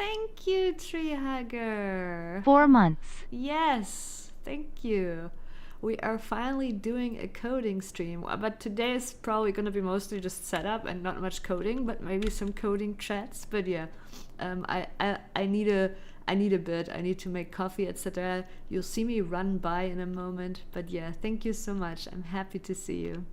thank you, tree hugger. 4 months. Yes, thank you. We are finally doing a coding stream, but today is probably going to be mostly just setup and not much coding, but maybe some coding chats. But yeah, I need a bit. I need to make coffee, etc. You'll see me run by in a moment. But yeah, thank you so much. I'm happy to see you.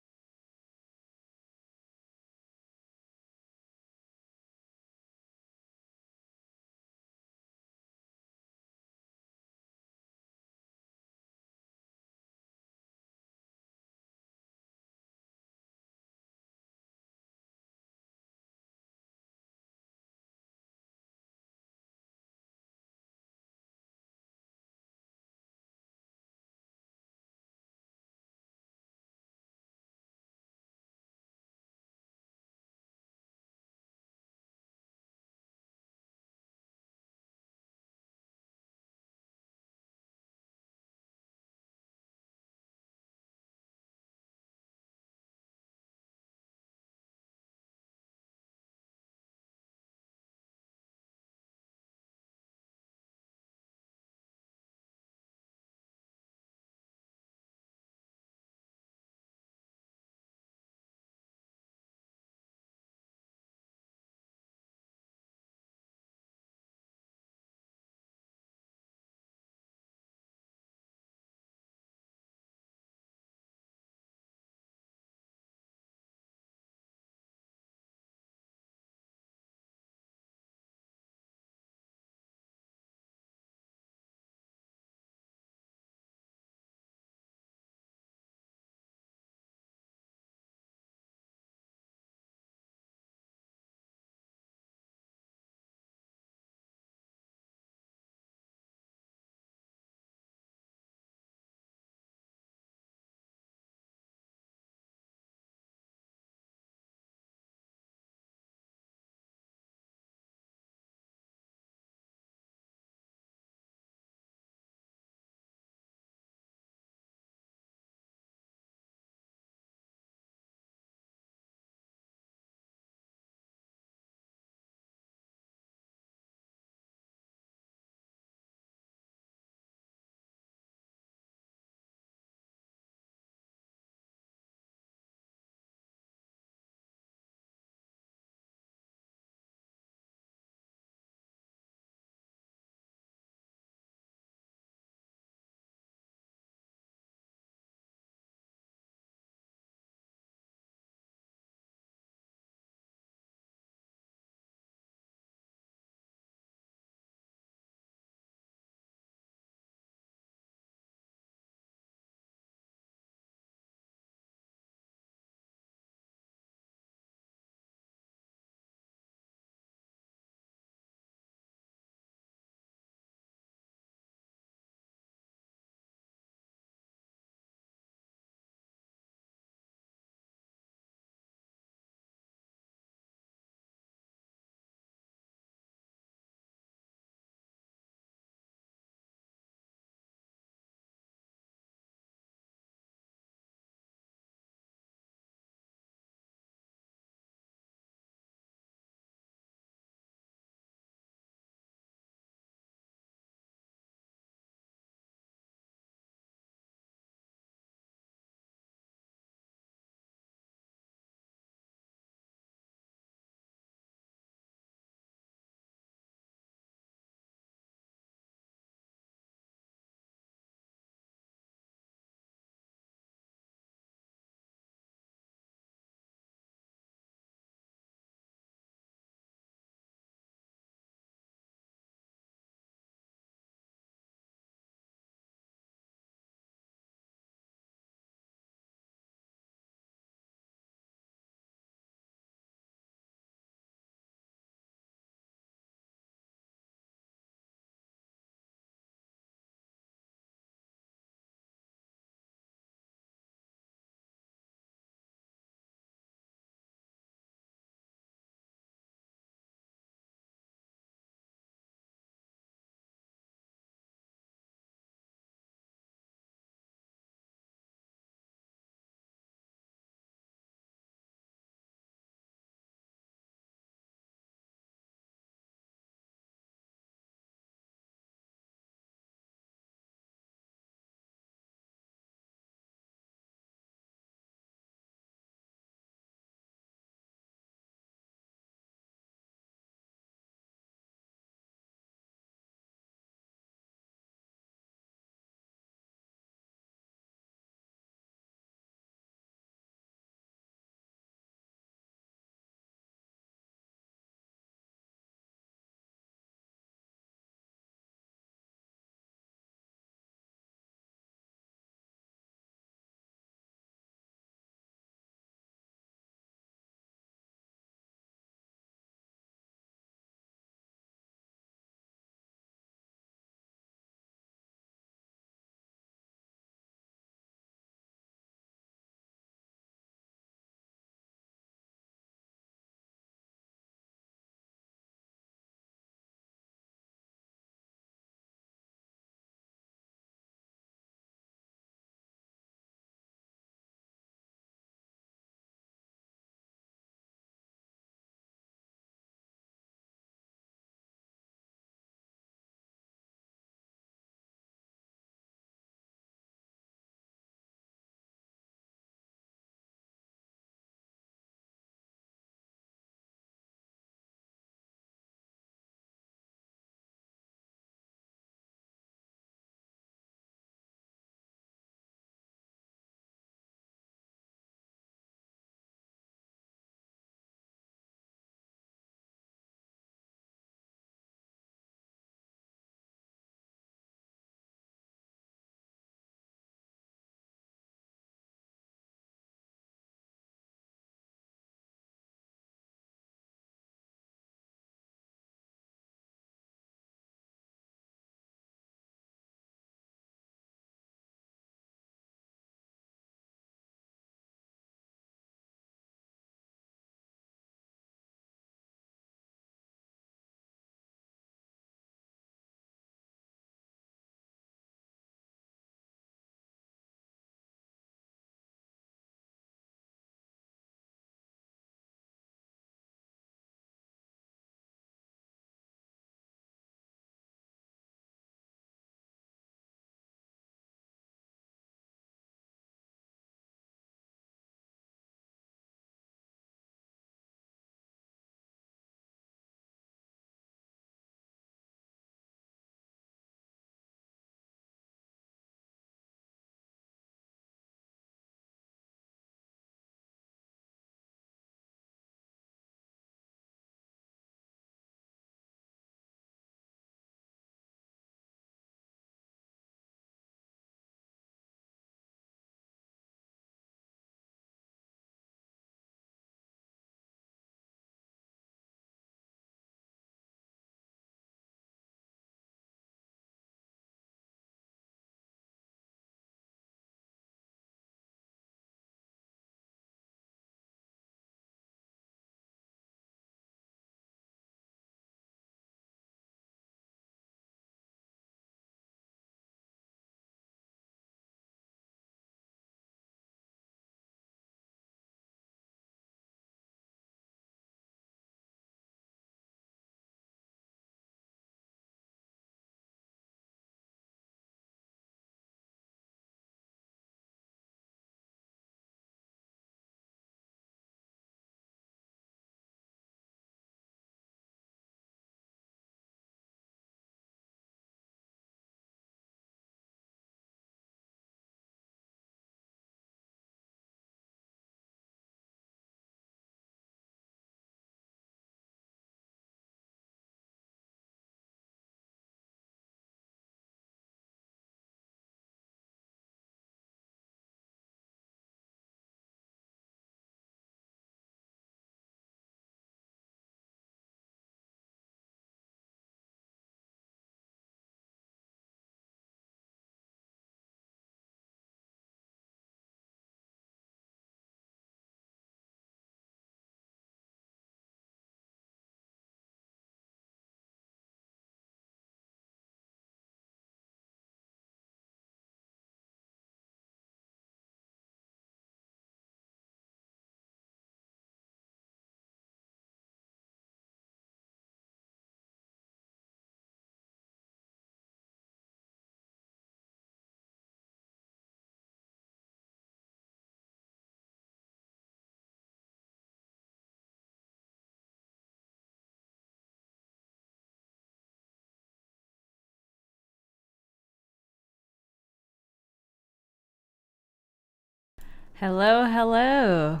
Hello, hello.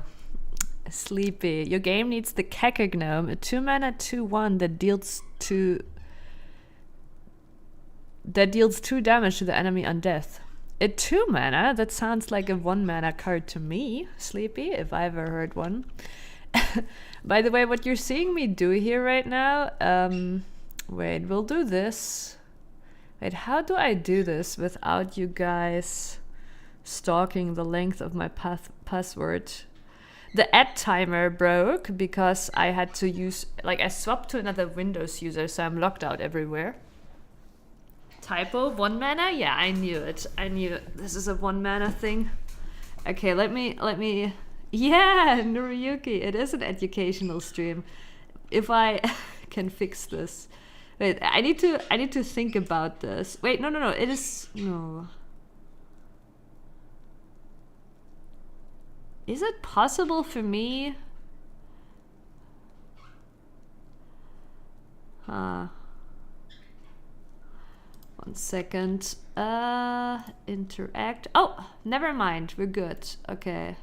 Sleepy. Your game needs the Keka Gnome, a 2-mana 2/1 that deals 2 damage to the enemy on death. A 2-mana? That sounds like a 1-mana card to me, Sleepy, if I ever heard one. By the way, what you're seeing me do here right now, wait, we'll do this. Wait, how do I do this without you guys stalking the length of my password? The add timer broke because I had to use, like, I swapped to another Windows user, so I'm locked out everywhere. Typo, 1 mana? Yeah, I knew it. I knew it. This is a 1 mana thing. Okay, let me. Yeah, Noriyuki, it is an educational stream. If I can fix this. Wait, I need to think about this. Wait, no, it is, no. Is it possible for me? One second. Interact. Oh, never mind. We're good. Okay.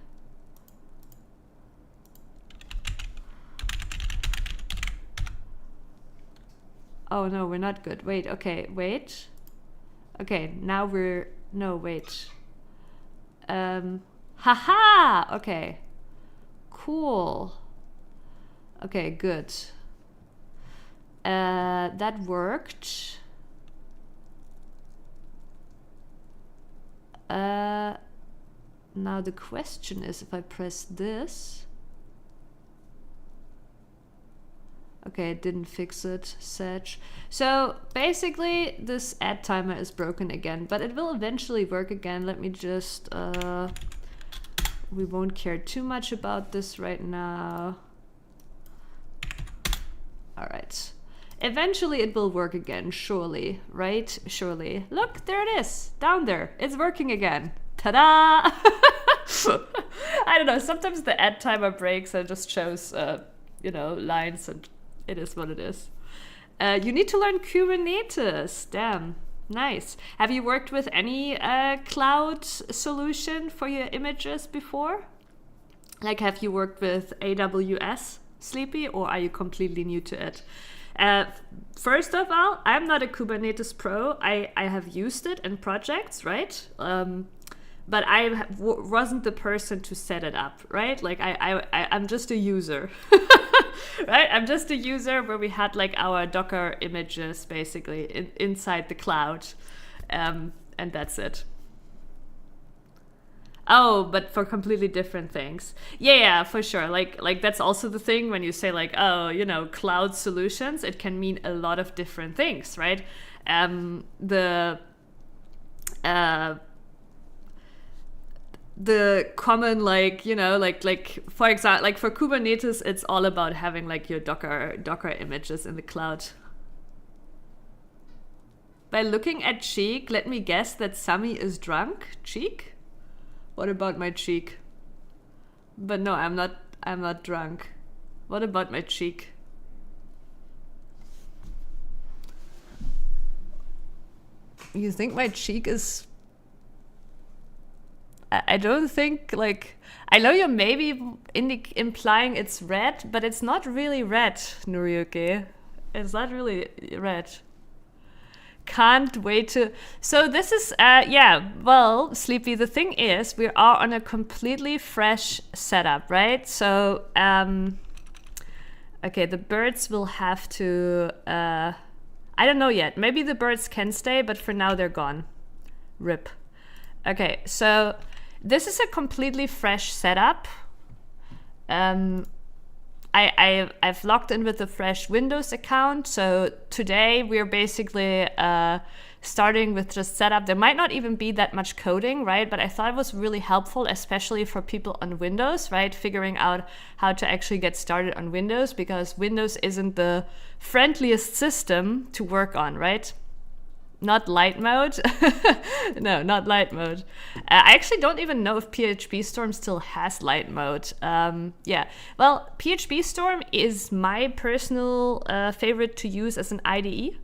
Oh no, we're not good. Wait, okay, wait. Okay, now we're... No, wait. Haha! Okay. Cool. Okay, good. That worked. Now the question is, if I press this... Okay, it didn't fix it, Sedge. So basically this add timer is broken again, but it will eventually work again. Let me just, we won't care too much about this right now. All right. Eventually it will work again, surely, right? Surely. Look, there it is, down there. It's working again. Ta-da! I don't know, sometimes the add timer breaks and just shows, you know, lines, and it is what it is. You need to learn Kubernetes. Damn, nice. Have you worked with any cloud solution for your images before? Like, have you worked with AWS, Sleepy, or are you completely new to it? First of all, I'm not a Kubernetes pro. I have used it in projects, right? But I wasn't the person to set it up, right? Like, I'm just a user, right? I'm just a user where we had like our Docker images basically inside the cloud, and that's it. Oh, but for completely different things. Yeah, for sure. Like that's also the thing when you say like, oh, you know, cloud solutions, it can mean a lot of different things, right? The common, like, you know, like for example, like for Kubernetes, it's all about having like your Docker images in the cloud. By looking at Cheek, let me guess that Sami is drunk. Cheek? What about my cheek? But no, I'm not drunk. What about my cheek? You think my cheek is... I don't think, like... I know you're maybe implying it's red, but it's not really red, Noriyuki. It's not really red. Can't wait to... So this is, yeah, well, Sleepy, the thing is, we are on a completely fresh setup, right? So, okay, the birds will have to... I don't know yet. Maybe the birds can stay, but for now they're gone. RIP. Okay, so this is a completely fresh setup. I've logged in with a fresh Windows account. So today we're basically starting with just setup. There might not even be that much coding, right? But I thought it was really helpful, especially for people on Windows, right? Figuring out how to actually get started on Windows, because Windows isn't the friendliest system to work on, right? Not light mode. No, not light mode. I actually don't even know if PHP Storm still has light mode. Yeah, well, PHP Storm is my personal favorite to use as an IDE.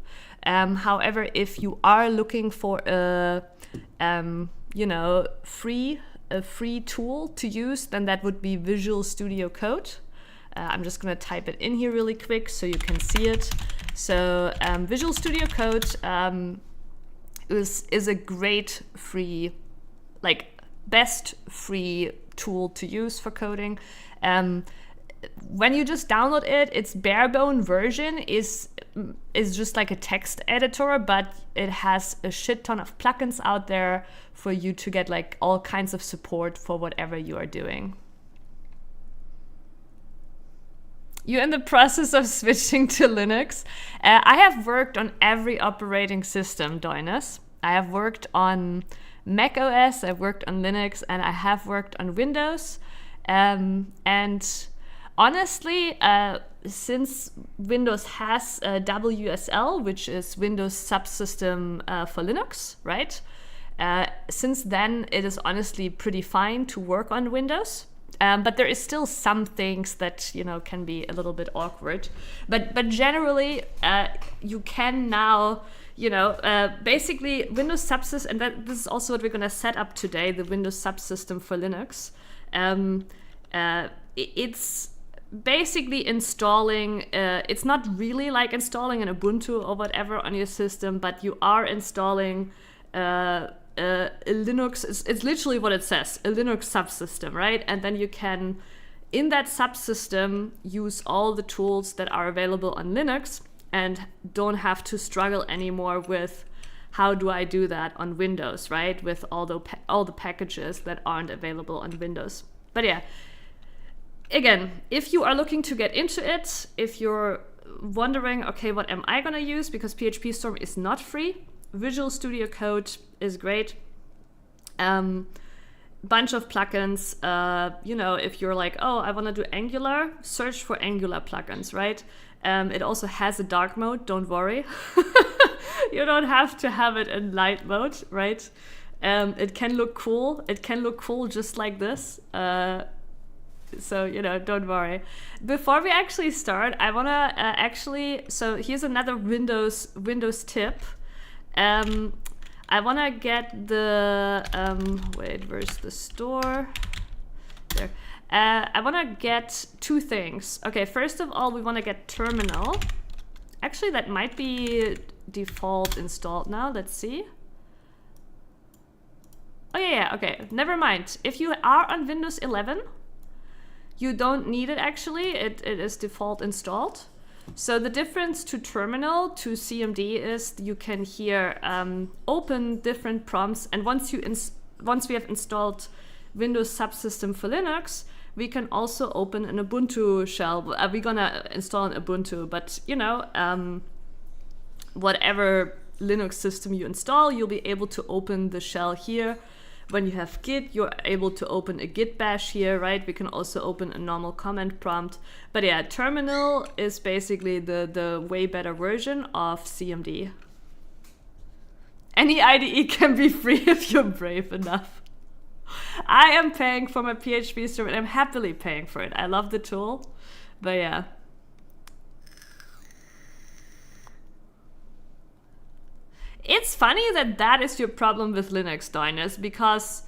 However, if you are looking for a, you know, free a free tool to use, then that would be Visual Studio Code. I'm just going to type it in here really quick so you can see it. So Visual Studio Code is a great free, like best free tool to use for coding. When you just download it, its bare bone version is just like a text editor, but it has a shit ton of plugins out there for you to get like all kinds of support for whatever you are doing. You're in the process of switching to Linux. I have worked on every operating system, Doinus. I have worked on Mac OS, I've worked on Linux, and I have worked on Windows. And honestly, since Windows has WSL, which is Windows Subsystem for Linux, right? Since then, it is honestly pretty fine to work on Windows. But there is still some things that, you know, can be a little bit awkward. But generally, you can now, you know, basically Windows Subsystem, and this is also what we're going to set up today, the Windows Subsystem for Linux. It's basically installing, it's not really like installing an Ubuntu or whatever on your system, but you are installing a Linux, it's literally what it says, a Linux subsystem, right? And then you can, in that subsystem, use all the tools that are available on Linux and don't have to struggle anymore with how do I do that on Windows, right? With all the packages that aren't available on Windows. But yeah, again, if you are looking to get into it, if you're wondering, okay, what am I gonna use? Because PHP Storm is not free. Visual Studio Code is great. Bunch of plugins. You know, if you're like, oh, I want to do Angular, search for Angular plugins, right? It also has a dark mode. Don't worry, you don't have to have it in light mode, right? It can look cool. It can look cool just like this. So, you know, don't worry. Before we actually start, I wanna so here's another Windows tip. I want to get the, wait, where's the store? There. I want to get two things. Okay, first of all, we want to get terminal. Actually, that might be default installed now. Let's see. Oh, yeah, okay. Never mind. If you are on Windows 11, you don't need it, actually. It is default installed. So the difference to terminal to CMD is you can here open different prompts, and once we have installed Windows Subsystem for Linux, we can also open an Ubuntu shell. We're gonna install an Ubuntu, but you know, whatever Linux system you install, you'll be able to open the shell here. When you have Git, you're able to open a Git bash here, right? We can also open a normal command prompt. But yeah, terminal is basically the way better version of CMD. Any IDE can be free if you're brave enough. I am paying for my PHP Storm and I'm happily paying for it. I love the tool, but yeah. It's funny that that is your problem with Linux, Doinus, because,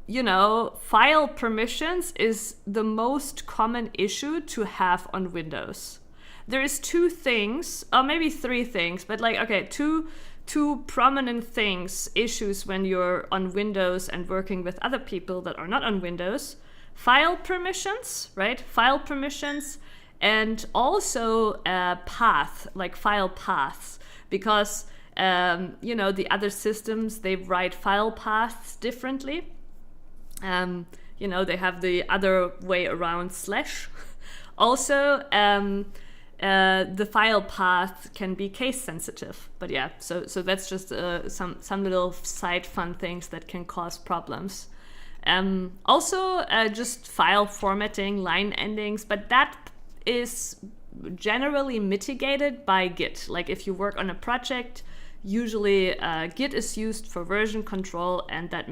you know, file permissions is the most common issue to have on Windows. There is two things, or maybe three things, but like, okay, two prominent issues when you're on Windows and working with other people that are not on Windows. File permissions, right? File permissions, and also path, like file paths. Because, you know, the other systems, they write file paths differently. You know, they have the other way around /. Also, the file path can be case sensitive. But yeah, so that's just some little side fun things that can cause problems. Also, just file formatting, line endings, but that is generally mitigated by Git. Like if you work on a project, usually Git is used for version control, and that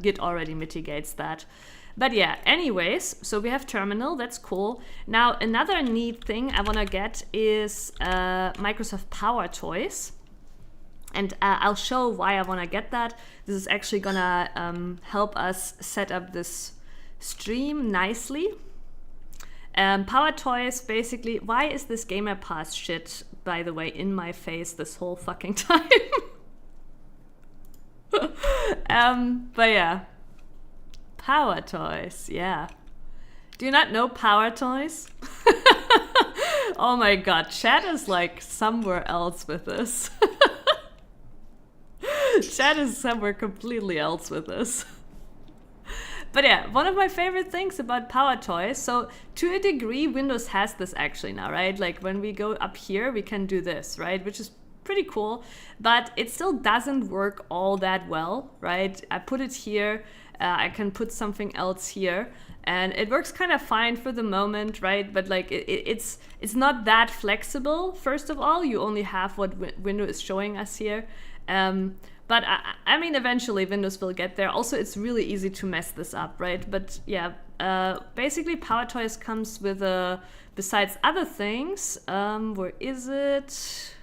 Git already mitigates that. But yeah, anyways, so we have terminal, that's cool. Now another neat thing I want to get is Microsoft Power Toys. And I'll show why I want to get that. This is actually gonna help us set up this stream nicely. Power Toys, basically, why is this Gamer Pass shit, by the way, in my face this whole fucking time? But yeah. Power Toys, yeah. Do you not know Power Toys? Oh my god, chat is like somewhere else with this. Chat is somewhere completely else with this. But yeah, one of my favorite things about Power Toys, so to a degree, Windows has this actually now, right? Like when we go up here, we can do this, right? Which is pretty cool, but it still doesn't work all that well, right? I put it here, I can put something else here, and it works kind of fine for the moment, right? But like it's not that flexible. First of all, you only have what Windows is showing us here. But I mean, eventually Windows will get there. Also, it's really easy to mess this up, right? But yeah, basically Power Toys comes with besides other things, where is it?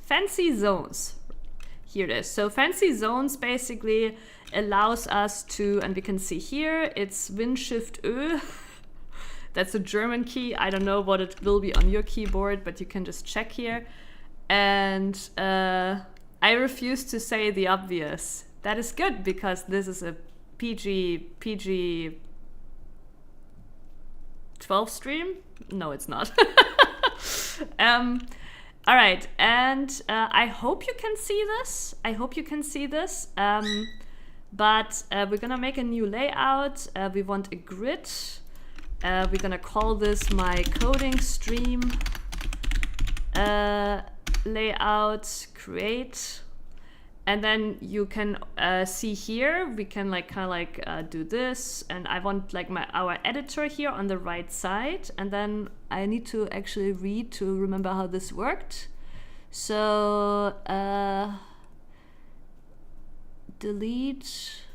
Fancy Zones. Here it is. So Fancy Zones basically allows us to, and we can see here, it's Win-Shift-Ö. That's a German key. I don't know what it will be on your keyboard, but you can just check here. And I refuse to say the obvious. That is good because this is a PG 12 stream? No, it's not. All right, and I hope you can see this. But we're gonna make a new layout. We want a grid. We're gonna call this my coding stream layout create. And then you can see here, we can like kind of like do this, and I want like our editor here on the right side, and then I need to actually read to remember how this worked. So delete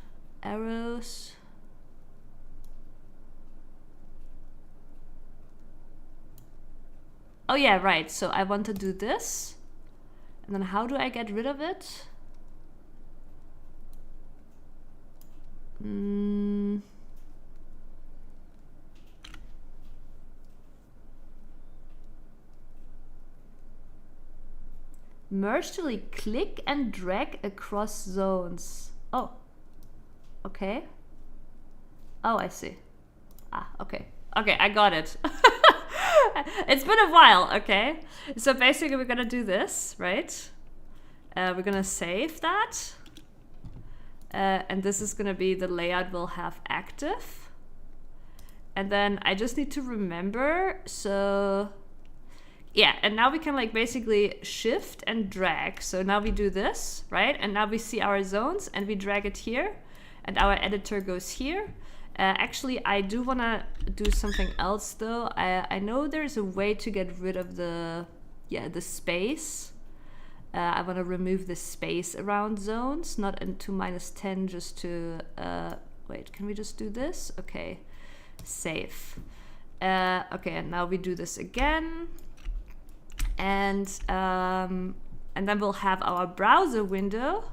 arrows. Oh yeah, right. So I want to do this, and then how do I get rid of it? Mergefully click and drag across zones. Oh, okay. Oh, I see. Ah, okay. Okay, I got it. It's been a while, okay? So basically we're gonna do this, right? We're gonna save that. And this is gonna be the layout we'll have active. And then I just need to remember, so yeah, and now we can like basically shift and drag. So now we do this, right? And now we see our zones and we drag it here and our editor goes here. Actually, I do wanna do something else though. I know there's a way to get rid of the space. I want to remove the space around zones, not into -10, just to, wait, can we just do this? Okay, save. Okay, and now we do this again. And then we'll have our browser window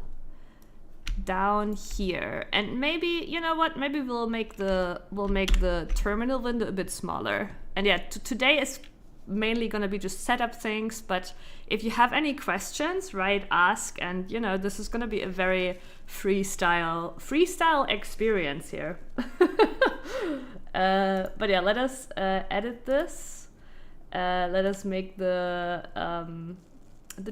down here. And maybe, you know what, maybe we'll make the terminal window a bit smaller. And yeah, today is mainly gonna be just setup things, but if you have any questions, right, ask, and you know, this is gonna be a very freestyle experience here. But yeah, let us edit this. Let us make the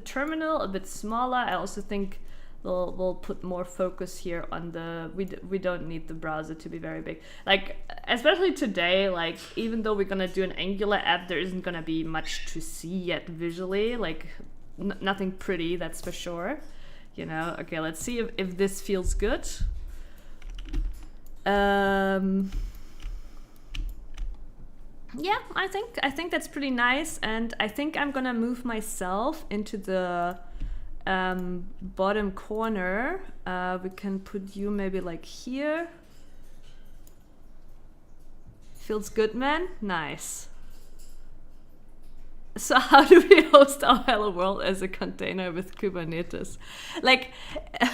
terminal a bit smaller. I also think we'll put more focus here on the, we don't need the browser to be very big. Like, especially today, like, even though we're gonna do an Angular app, there isn't gonna be much to see yet visually, like, nothing pretty, that's for sure. You know, okay, let's see if this feels good. Yeah, I think that's pretty nice, and I think I'm gonna move myself into the bottom corner. We can put you maybe like here. Feels good, man? Nice. So how do we host our hello world as a container with Kubernetes? Like,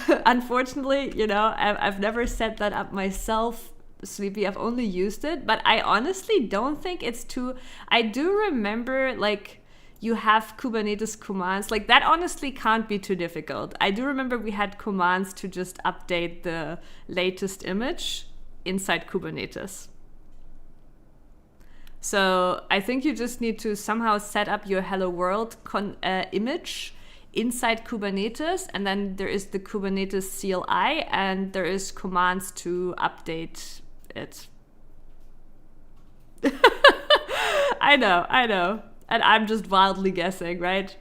unfortunately, you know, I've never set that up myself, Sleepy. I've only used it, but I honestly don't think it's too... I do remember, like, you have Kubernetes commands. Like, that honestly can't be too difficult. I do remember we had commands to just update the latest image inside Kubernetes. So I think you just need to somehow set up your hello world image inside Kubernetes, and then there is the Kubernetes CLI, and there is commands to update it. I know, and I'm just wildly guessing, right?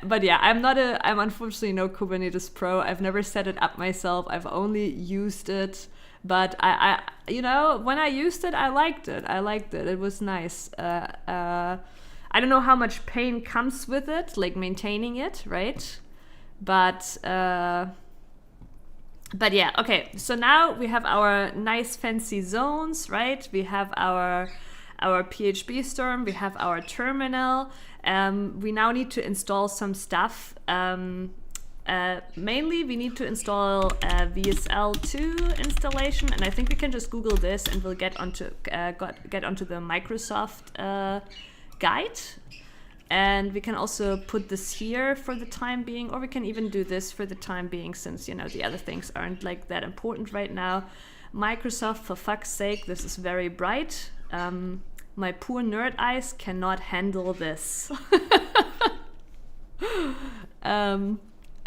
But yeah, I'm unfortunately no Kubernetes pro. I've never set it up myself. I've only used it. But I, you know, when I used it, I liked it. It was nice. I don't know how much pain comes with it, like maintaining it, right? But yeah, okay. So now we have our nice fancy zones, right? We have our PHP storm. We have our terminal. We now need to install some stuff. Mainly, we need to install VSL2 installation, and I think we can just Google this, and we'll get onto the Microsoft guide. And we can also put this here for the time being, or we can even do this for the time being, since, you know, the other things aren't like that important right now. Microsoft, for fuck's sake, this is very bright. My poor nerd eyes cannot handle this.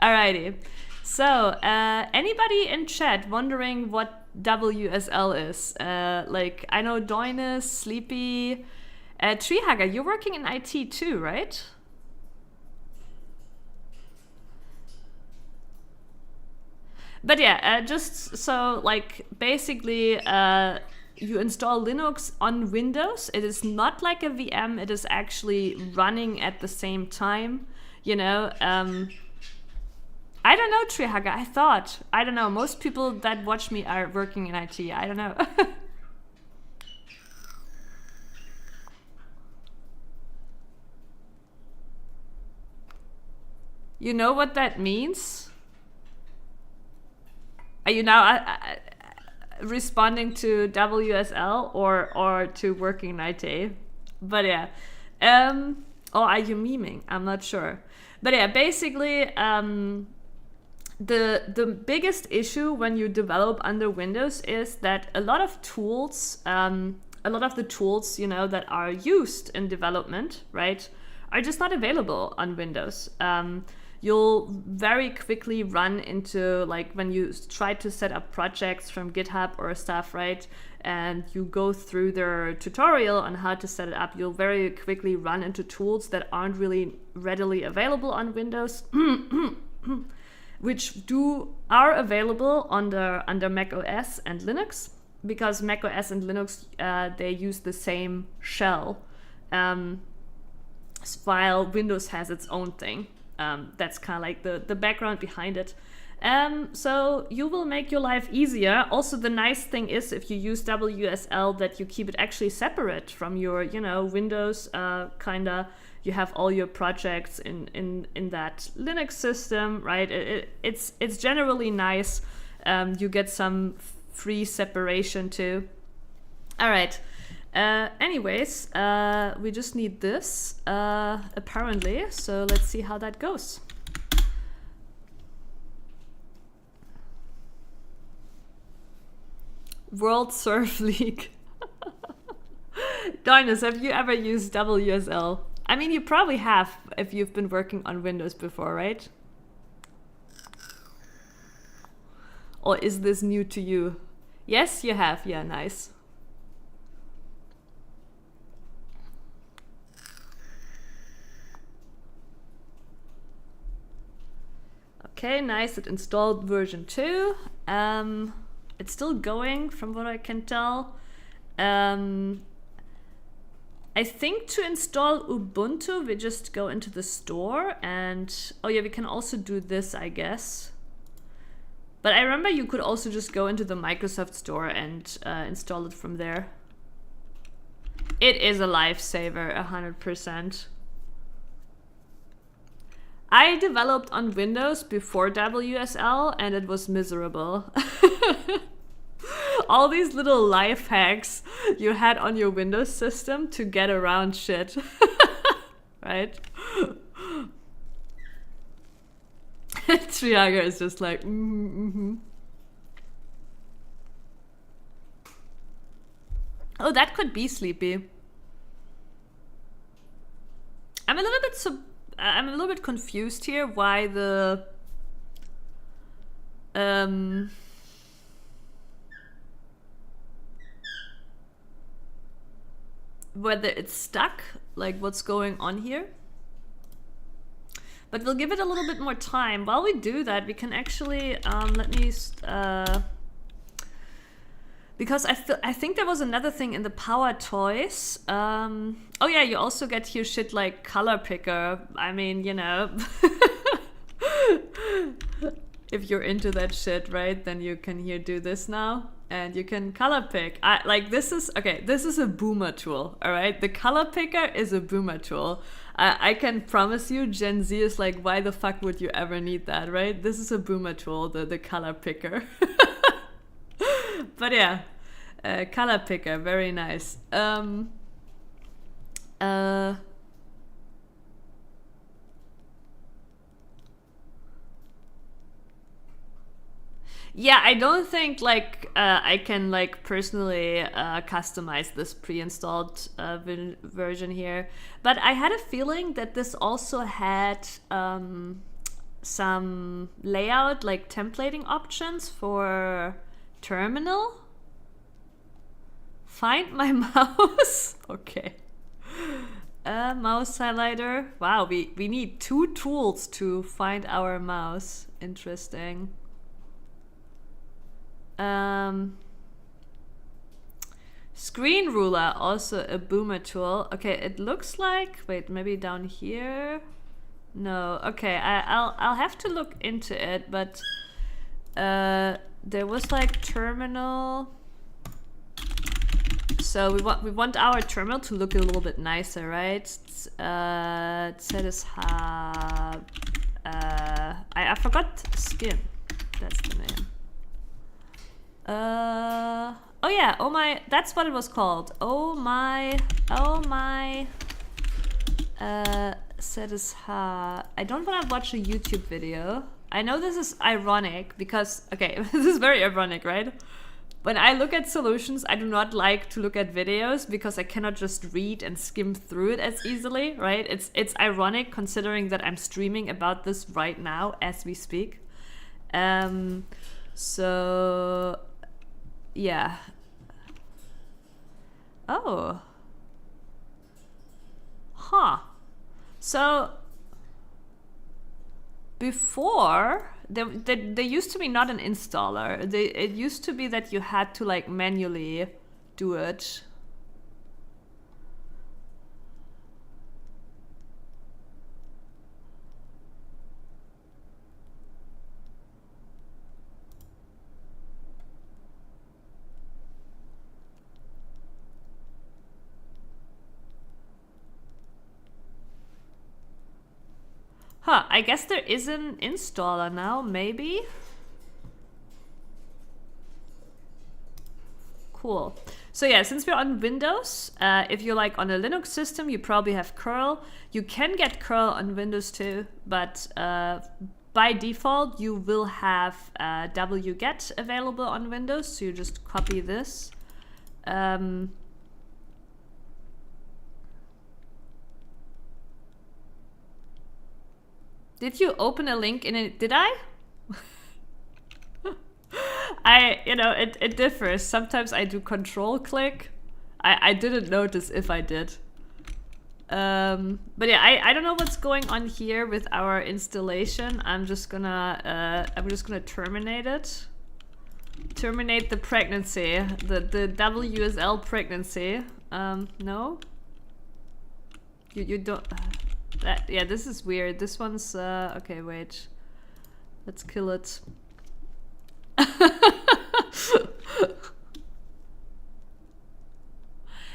Alrighty, so anybody in chat wondering what WSL is? Like, I know Doinus, Sleepy, Treehugger, you're working in IT too, right? But yeah, just so, like, basically you install Linux on Windows. It is not like a VM, it is actually running at the same time, you know. I don't know, Treehugger. I don't know. Most people that watch me are working in IT. I don't know. You know what that means? Are you now responding to WSL or to working in IT? But yeah. Or are you memeing? I'm not sure. But yeah, basically, the biggest issue when you develop under Windows is that a lot of the tools, you know, that are used in development, right, are just not available on Windows. You'll very quickly run into, like, when you try to set up projects from GitHub or stuff, right, and you go through their tutorial on how to set it up, you'll very quickly run into tools that aren't really readily available on Windows, which are available under Mac OS and Linux, because Mac OS and Linux, they use the same shell, while Windows has its own thing. That's kind of like the background behind it. So you will make your life easier. Also, the nice thing is, if you use WSL, that you keep it actually separate from your, you know, Windows, kinda. You have all your projects in that Linux system, right? It's generally nice. You get some free separation too. All right. Anyways, we just need this, apparently. So let's see how that goes. World Surf League. Darnus, have you ever used WSL? I mean, you probably have if you've been working on Windows before, right? Or is this new to you? Yes, you have. Yeah, nice. Okay, nice. It installed version 2. It's still going from what I can tell. I think to install Ubuntu, we just go into the store and... Oh yeah, we can also do this, I guess. But I remember you could also just go into the Microsoft store and install it from there. It is a lifesaver, 100%. I developed on Windows before WSL and it was miserable. All these little life hacks you had on your Windows system to get around shit. Right? Triaga is just like, Oh, that could be Sleepy. I'm a little bit confused here why the whether it's stuck, like what's going on here. But we'll give it a little bit more time. While we do that, we can actually let me because I think there was another thing in the Power Toys. Oh yeah, you also get here shit like color picker. I mean, you know, if you're into that shit, right? Then you can here do this now, and you can color pick. This is a boomer tool. All right, the color picker is a boomer tool. I can promise you, Gen Z is like, why the fuck would you ever need that, right? This is a boomer tool, the color picker. But yeah, color picker, very nice. Yeah, I don't think like I can like personally customize this pre-installed version here, but I had a feeling that this also had some layout like templating options for terminal. Find my mouse. Okay. Mouse highlighter. Wow, we need 2 tools to find our mouse. Interesting. Screen ruler, also a boomer tool. Okay, it looks like, wait, maybe down here. No, okay, I'll have to look into it, but there was like terminal. So we want our terminal to look a little bit nicer, right? I forgot skin. That's the name. Oh yeah, oh my, that's what it was called. Oh my, Satisha. I don't want to watch a YouTube video. I know this is ironic because, okay, this is very ironic, right? When I look at solutions, I do not like to look at videos because I cannot just read and skim through it as easily, right? It's ironic considering that I'm streaming about this right now as we speak. So yeah. Oh. Huh. So before there used to be not an installer. It used to be that you had to like manually do it. Huh, I guess there is an installer now, maybe? Cool. So yeah, since we're on Windows, if you're like on a Linux system, you probably have curl. You can get curl on Windows too, but by default, you will have wget available on Windows. So you just copy this. Did you open a link in it? Did I? It differs. Sometimes I do control click. I didn't notice if I did. But yeah, I don't know what's going on here with our installation. I'm just gonna terminate it. Terminate the pregnancy. The WSL pregnancy. No? You don't. Yeah, this is weird. This one's okay, wait. Let's kill it.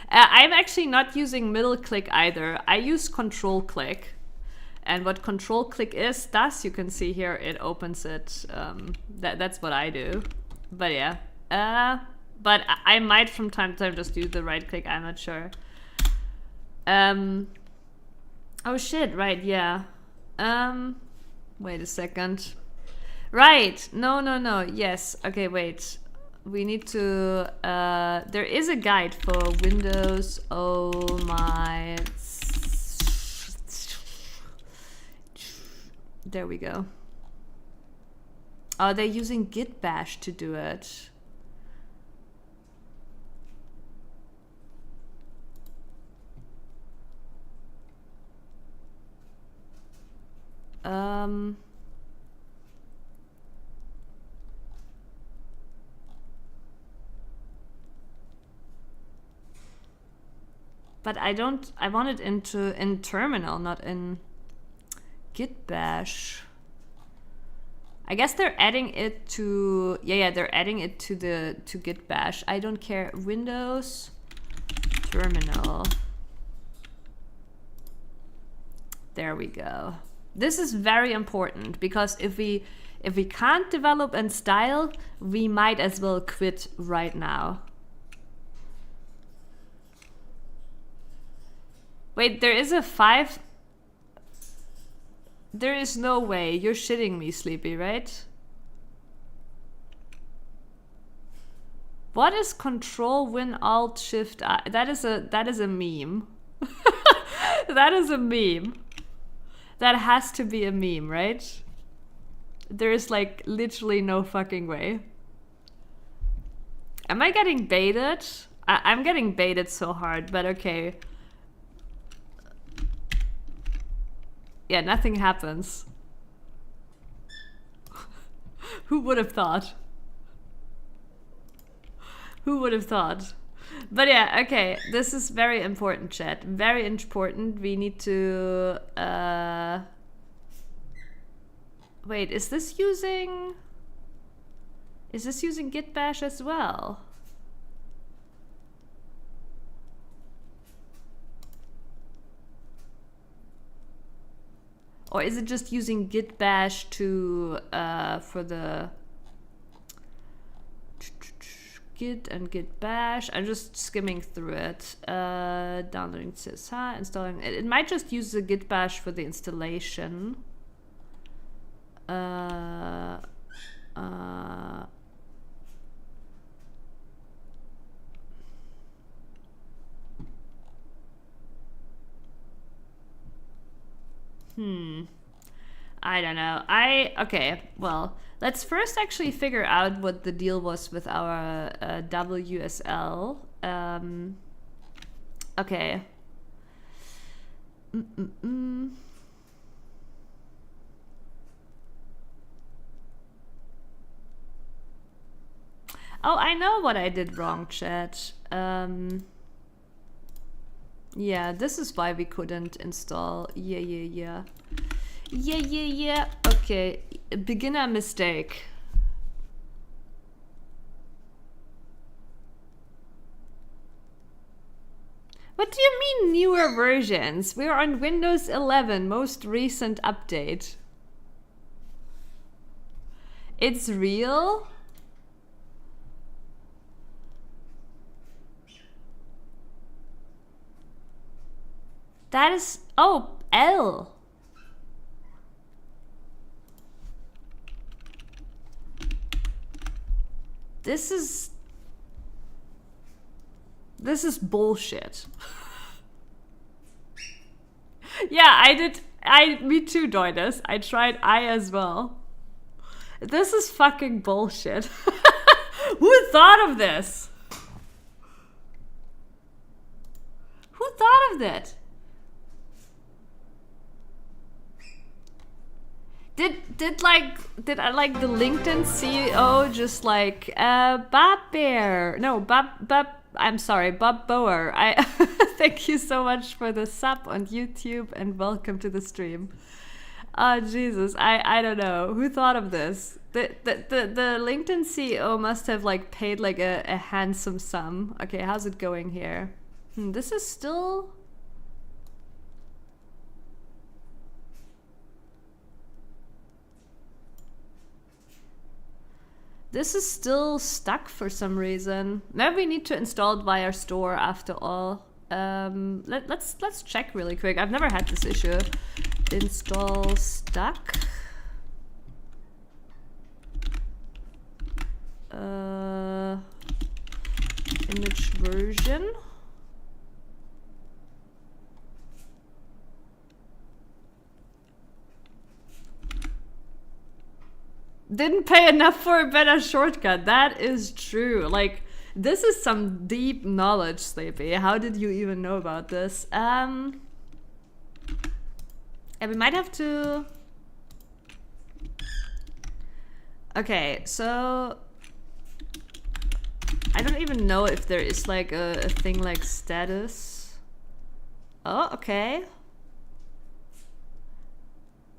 I'm actually not using middle click either. I use control click. And what control click does, you can see here, it opens it. That's what I do. But yeah. But I might from time to time just use the right click, I'm not sure. Oh shit, right, yeah. Wait a second. Right, no, yes. Okay, wait. We need to, there is a guide for Windows. Oh my. There we go. Oh, they're using git bash to do it. But I want it in terminal, not in git bash. I guess they're adding it to, yeah, they're adding it to git bash. I don't care. Windows terminal. There we go. This is very important because if we can't develop and style, we might as well quit right now. Wait, there is a 5. There is no way. You're shitting me, Sleepy, right? What is Control Win Alt Shift I? That is a meme. That is a meme. That has to be a meme, right? There is like literally no fucking way. Am I getting baited? I'm getting baited so hard, but okay. Yeah, nothing happens. Who would have thought? Who would have thought? But yeah, okay. This is very important, chat. Very important. We need to... Wait, is this using git bash as well? Or is it just using git bash to for the git and git bash? I'm just skimming through it. Downloading CSH, installing it. It might just use the git bash for the installation. I don't know. Okay, well, let's first actually figure out what the deal was with our WSL. Okay. Oh, I know what I did wrong, chat. Yeah, this is why we couldn't install. Yeah. Okay, beginner mistake. What do you mean newer versions? We're on Windows 11, most recent update. It's real? That is... Oh, L. This is bullshit. Yeah, me too, Doidus. I tried I as well. This is fucking bullshit. Who thought of this? Who thought of that? Did I like the LinkedIn CEO just like Bob Bear? No, Bob. I'm sorry, Bob Boer. I thank you so much for the sub on YouTube and welcome to the stream. Oh Jesus, I don't know who thought of this. The LinkedIn CEO must have like paid like a handsome sum. Okay, how's it going here? This is still. This is still stuck for some reason. Maybe we need to install it via store after all. Let's check really quick. I've never had this issue. Install stuck. Image version. Didn't pay enough for a better shortcut. That is true. Like, this is some deep knowledge, Sleepy. How did you even know about this? Yeah, we might have to... Okay, so... I don't even know if there is like a thing like status. Oh, okay.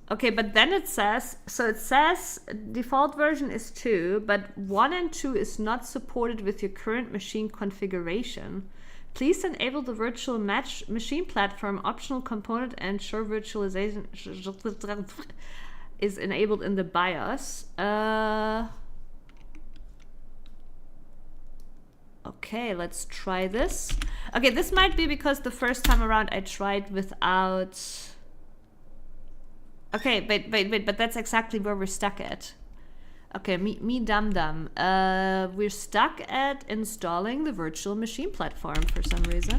Okay, but then it says, so it says default version is 2, but 1 and 2 is not supported with your current machine configuration. Please enable the virtual machine platform optional component and ensure virtualization is enabled in the BIOS. Okay, let's try this. Okay, this might be because the first time around I tried without... Okay, wait, but that's exactly where we're stuck at. Okay, me dum-dum. We're stuck at installing the virtual machine platform for some reason.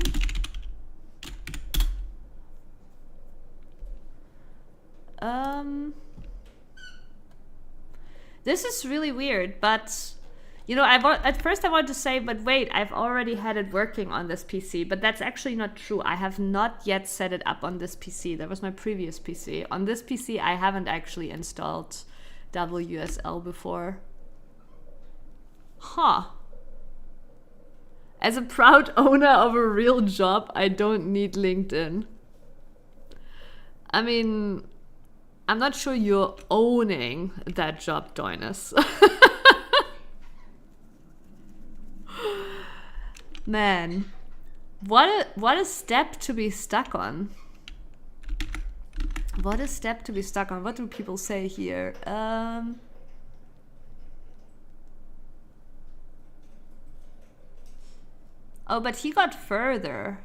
This is really weird, but... You know, at first I wanted to say, but wait, I've already had it working on this PC, but that's actually not true. I have not yet set it up on this PC. That was my previous PC. On this PC, I haven't actually installed WSL before. Huh. As a proud owner of a real job, I don't need LinkedIn. I mean, I'm not sure you're owning that job, Doinus. Man, what a step to be stuck on. What a step to be stuck on. What do people say here? Oh, but he got further.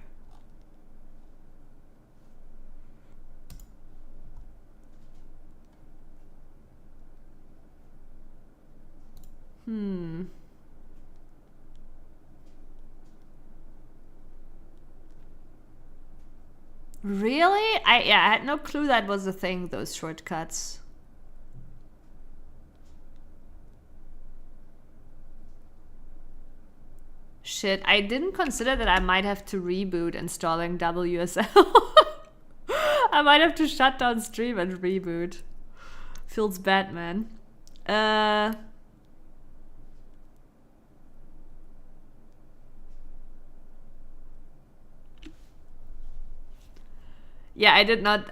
Really? I had no clue that was a thing, those shortcuts. Shit, I didn't consider that I might have to reboot installing WSL. I might have to shut down stream and reboot. Feels bad, man. Yeah, I did not,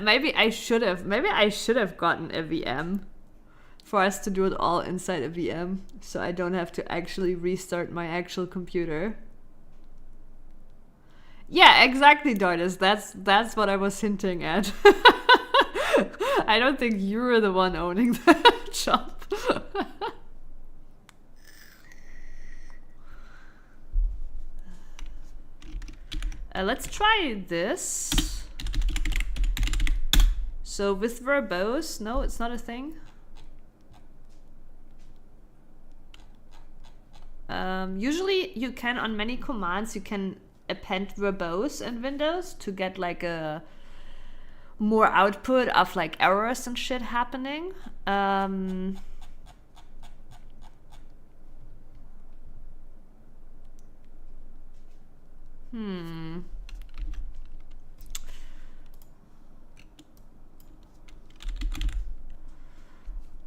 maybe I should have gotten a VM for us to do it all inside a VM, so I don't have to actually restart my actual computer. Yeah, exactly, Dordas, that's what I was hinting at. I don't think you're the one owning that job. Let's try this. So with verbose, no, it's not a thing. Usually you can, on many commands, you can append verbose in Windows to get like a more output of like errors and shit happening.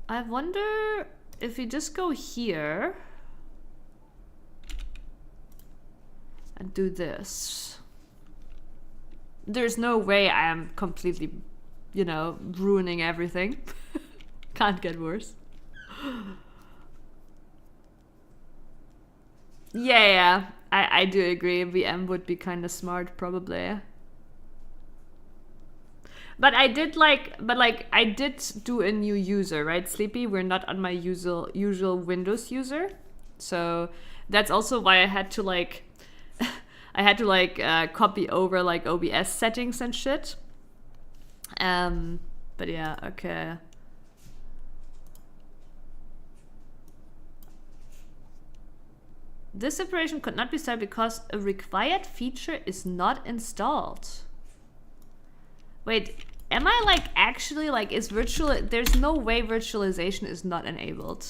I wonder if we just go here and do this. There's no way I am completely, you know, ruining everything. Can't get worse. Yeah, I do agree. VM would be kind of smart, probably. But I did I did do a new user, right, Sleepy? We're not on my usual Windows user, so that's also why I had to like copy over like OBS settings and shit. But yeah, okay. This operation could not be started because a required feature is not installed. Wait, am I like actually like is virtual? There's no way virtualization is not enabled.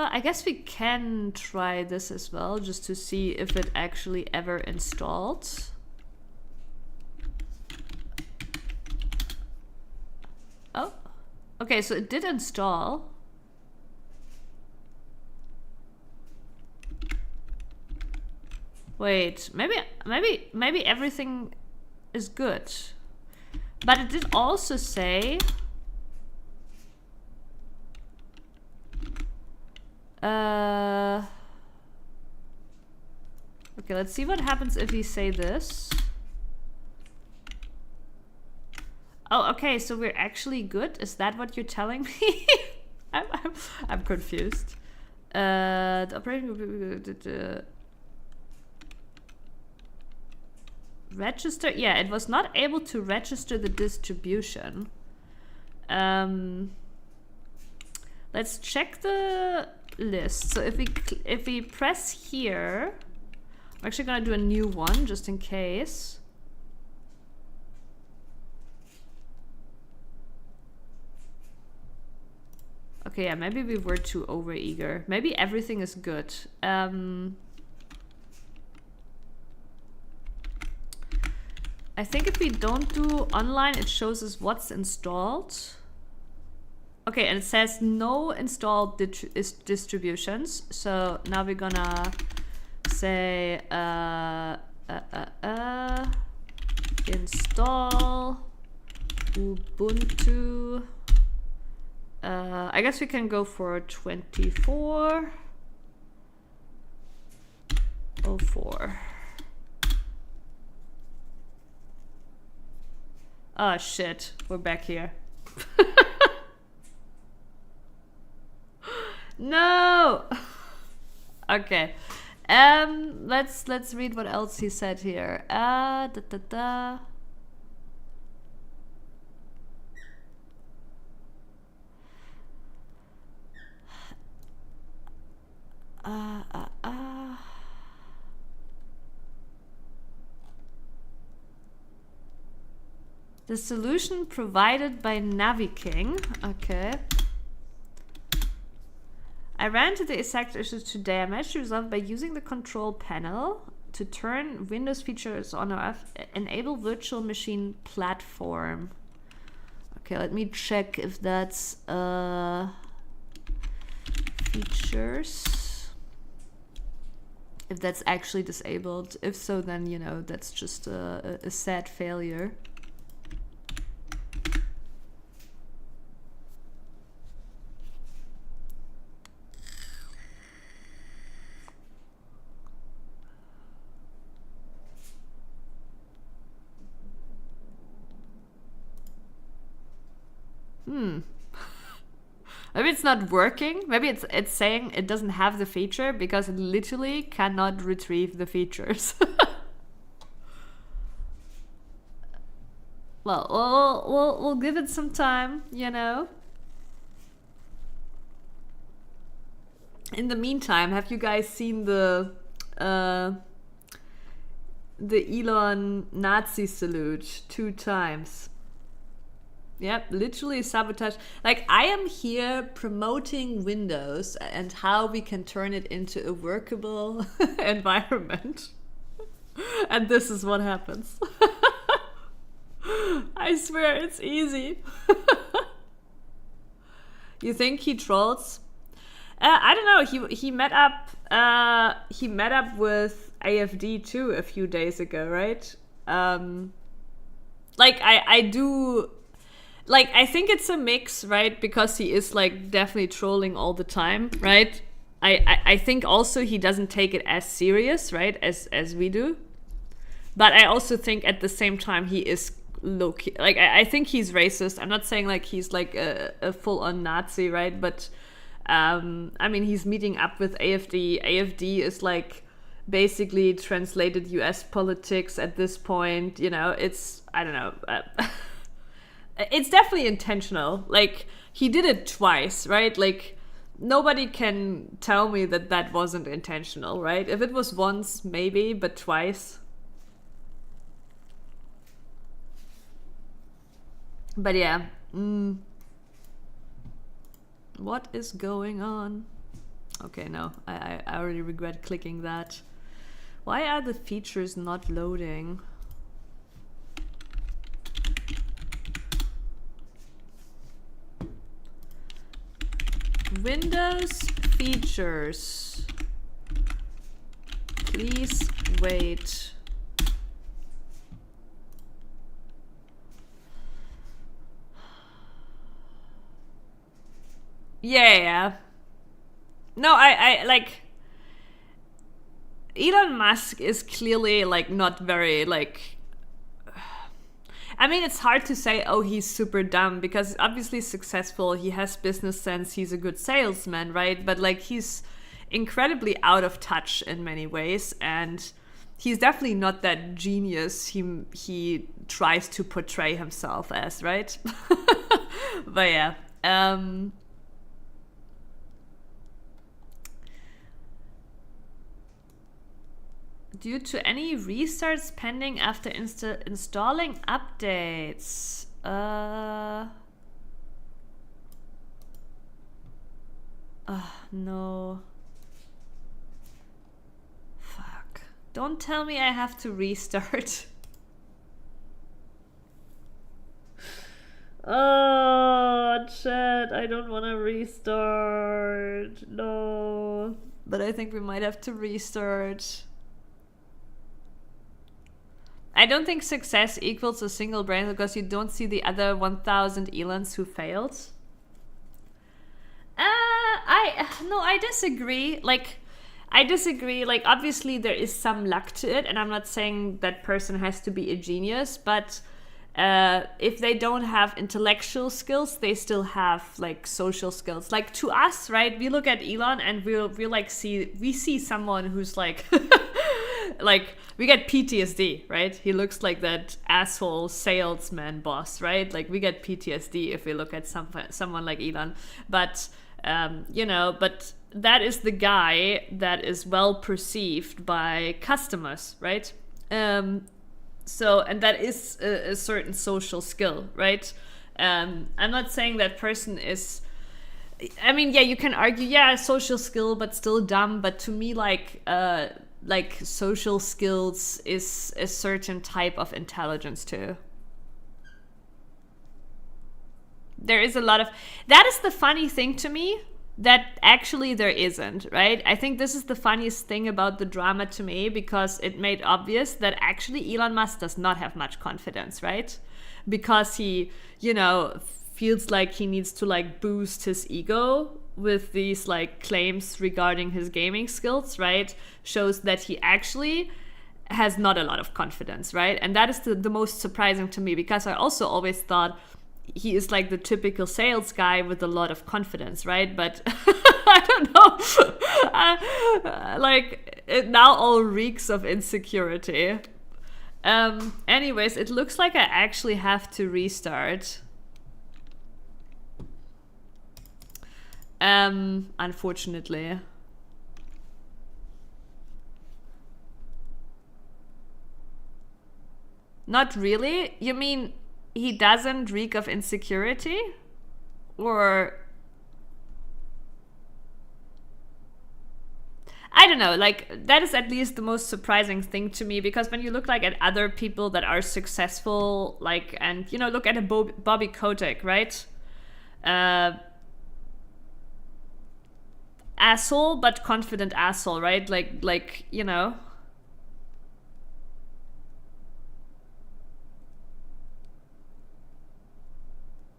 I guess we can try this as well, just to see if it actually ever installed. Oh, okay, so it did install. Wait, maybe everything is good. But it did also say... Okay, let's see what happens if we say this. Oh, okay, so we're actually good? Is that what you're telling me? I'm confused. The operating register? Yeah, it was not able to register the distribution. Let's check the list. So if we press here, I'm actually gonna do a new one just in case. Okay, yeah, maybe we were too overeager. Maybe everything is good. I think if we don't do online, it shows us what's installed. Okay, and it says no installed distributions. So now we're gonna say install Ubuntu. I guess we can go for 24.04. Oh shit, we're back here. No. Okay. Let's read what else he said here. The solution provided by NaviKing. Okay. I ran into the exact issues today. I managed to resolve by using the control panel to turn Windows features on or off, enable virtual machine platform. Okay, let me check if that's features. If that's actually disabled. If so, then, you know, that's just a sad failure. Maybe it's not working. Maybe it's saying it doesn't have the feature because it literally cannot retrieve the features. Well, we'll give it some time, you know. In the meantime, have you guys seen the Elon Nazi salute 2 times? Yep, literally sabotage. Like, I am here promoting Windows and how we can turn it into a workable environment. And this is what happens. I swear it's easy. You think he trolls? I don't know. He met up with AFD too a few days ago, right? Like I do. like, I think it's a mix, right? Because he is like definitely trolling all the time, right? I think also he doesn't take it as serious, right, as we do. But I also think at the same time he is low key. Like, I think he's racist. I'm not saying like he's like a full on Nazi, right? But I mean, he's meeting up with AfD. AfD is like basically translated US politics at this point. You know, it's, I don't know. It's definitely intentional. Like, he did it twice, right? Like, nobody can tell me that that wasn't intentional, right? If it was once, maybe, but twice. But yeah. What is going on? Okay, no. I already regret clicking that. Why are the features not loading? Windows features. Please wait. Yeah. No, I like, Elon Musk is clearly like not very like, I mean, it's hard to say, oh, he's super dumb, because obviously successful, he has business sense, he's a good salesman, right? But like, he's incredibly out of touch in many ways, and he's definitely not that genius he tries to portray himself as, right? But yeah. Due to any restarts pending after installing updates. No. Fuck. Don't tell me I have to restart. Oh, chat. I don't want to restart. No. But I think we might have to restart. I don't think success equals a single brain, because you don't see the other 1,000 Elons who failed. I disagree. I disagree. Like, obviously there is some luck to it, and I'm not saying that person has to be a genius, but if they don't have intellectual skills, they still have like social skills. Like, to us, right? We look at Elon and we see someone who's like like, we get PTSD, right? He looks like that asshole salesman boss, right? Like, we get PTSD if we look at someone like Elon. But but that is the guy that is well perceived by customers, right? So, and that is a certain social skill, right? I'm not saying that person is, I mean, yeah, you can argue, yeah, social skill, but still dumb. But to me, like social skills is a certain type of intelligence too. There is a lot of, that is the funny thing to me, that actually there isn't, right? I think this is the funniest thing about the drama to me, because it made obvious that actually Elon Musk does not have much confidence, right? Because he, feels like he needs to like boost his ego with these like claims regarding his gaming skills, right? Shows that he actually has not a lot of confidence, right? And that is the most surprising to me, because I also always thought he is like the typical sales guy with a lot of confidence, right? But I don't know. Like, it now all reeks of insecurity. Anyways, it looks like I actually have to restart. Unfortunately. Not really? You mean he doesn't reek of insecurity? Or, I don't know, like, that is at least the most surprising thing to me, because when you look like at other people that are successful, like, and look at a Bobby Kotick, right? Asshole, but confident asshole, right? Like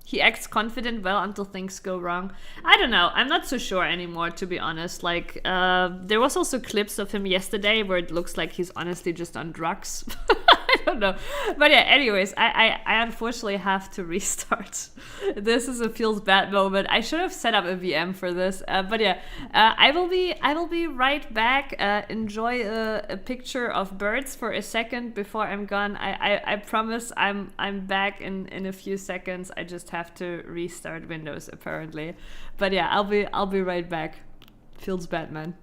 he acts confident well until things go wrong. I don't know. I'm not so sure anymore, to be honest. Like, there was also clips of him yesterday where it looks like he's honestly just on drugs. I don't know. But yeah, anyways, I unfortunately have to restart. This is a feels bad moment. I should have set up a VM for this. But yeah, I will be right back. Enjoy a picture of birds for a second before I'm gone. I promise I'm back in a few seconds. I just have to restart Windows apparently. But yeah, I'll be right back. Feels bad, man.